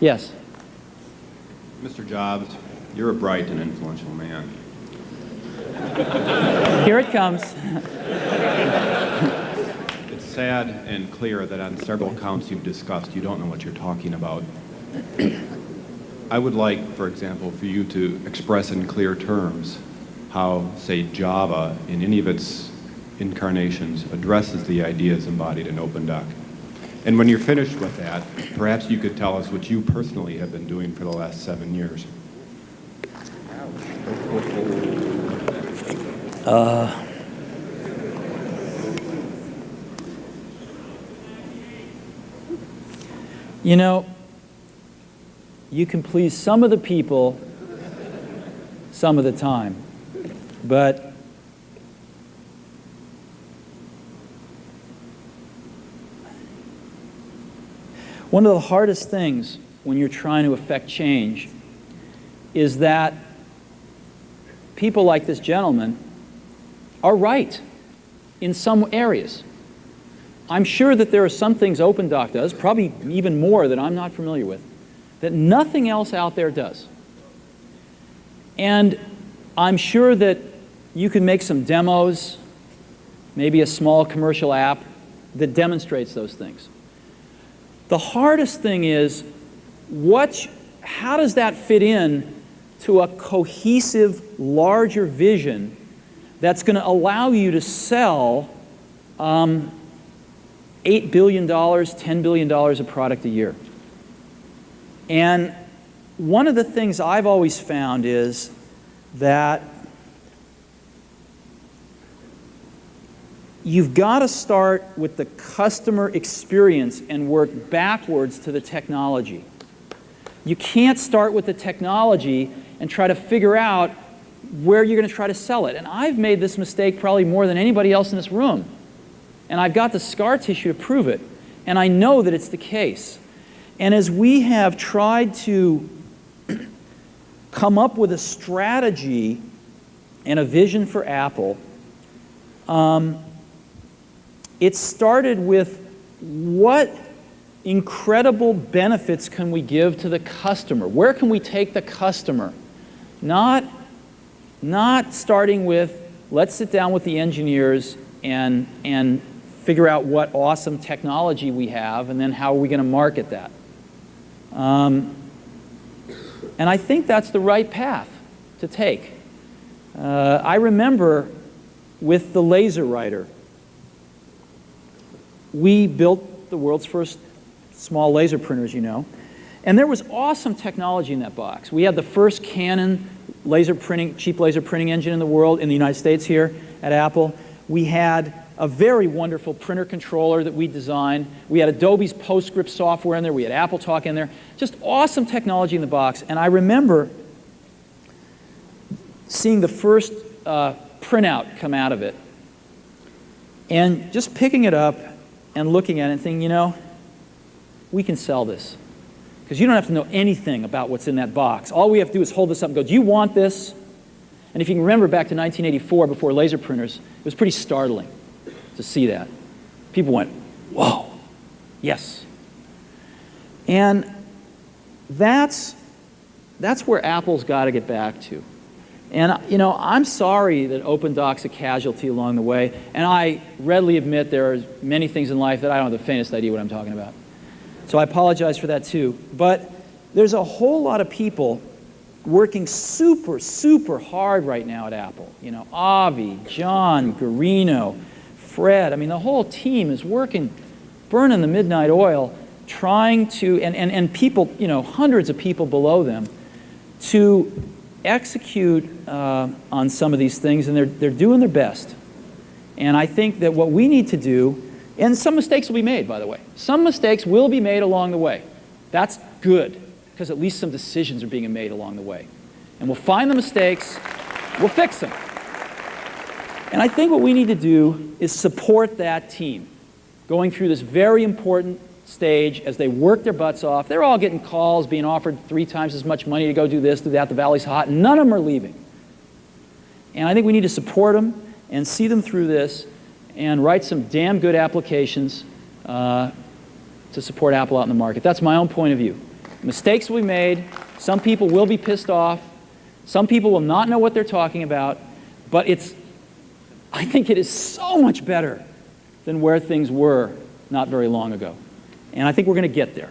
Yes. Mr. Jobs, you're a bright and influential man. Here it comes. It's sad and clear that on several counts you've discussed, you don't know what you're talking about. I would like, for example, for you to express in clear terms how, say, Java, in any of its incarnations, addresses the ideas embodied in OpenDoc. And when you're finished with that, perhaps you could tell us what you personally have been doing for the last 7 years. You know, you can please some of the people some of the time, but one of the hardest things when you're trying to affect change is that people like this gentleman are right in some areas. I'm sure that there are some things OpenDoc does, probably even more that I'm not familiar with, that nothing else out there does. And I'm sure that you can make some demos, maybe a small commercial app that demonstrates those things. The hardest thing is, how does that fit in to a cohesive, larger vision that's going to allow you to sell $8 billion, $10 billion of product a year? And one of the things I've always found is that you've got to start with the customer experience and work backwards to the technology. You can't start with the technology and try to figure out where you're going to try to sell it. And I've made this mistake probably more than anybody else in this room. And I've got the scar tissue to prove it. And I know that it's the case. And as we have tried to come up with a strategy and a vision for Apple, it started with what incredible benefits can we give to the customer? Where can we take the customer? Not starting with, let's sit down with the engineers and figure out what awesome technology we have, and then how are we going to market that. And I think that's the right path to take. I remember with the LaserWriter, we built the world's first small laser printers, you know. And there was awesome technology in that box. We had the first Canon laser printing, cheap laser printing engine in the world, in the United States here at Apple. We had a very wonderful printer controller that we designed. We had Adobe's PostScript software in there. We had AppleTalk in there. Just awesome technology in the box. And I remember seeing the first printout come out of it and just picking it up and looking at it and thinking, you know, we can sell this. Because you don't have to know anything about what's in that box. All we have to do is hold this up and go, do you want this? And if you can remember back to 1984, before laser printers, it was pretty startling to see that. People went, whoa, yes. And that's where Apple's got to get back to. And, you know, I'm sorry that OpenDoc's a casualty along the way, and I readily admit there are many things in life that I don't have the faintest idea what I'm talking about. So I apologize for that too. But there's a whole lot of people working super, super hard right now at Apple. You know, Avi, John, Guarino, Fred. I mean, the whole team is working, burning the midnight oil, trying to, and people, you know, hundreds of people below them, to execute on some of these things, and they're doing their best. And I think that what we need to do, and some mistakes will be made, by the way. Some mistakes will be made along the way. That's good, because at least some decisions are being made along the way. And we'll find the mistakes, we'll fix them. And I think what we need to do is support that team going through this very important stage as they work their butts off. They're all getting calls, being offered 3 times as much money to go do this, do that, the valley's hot, and none of them are leaving. And I think we need to support them and see them through this and write some damn good applications to support Apple out in the market. That's my own point of view. Mistakes will be made. Some people will be pissed off. Some people will not know what they're talking about. But I think it is so much better than where things were not very long ago. And I think we're going to get there.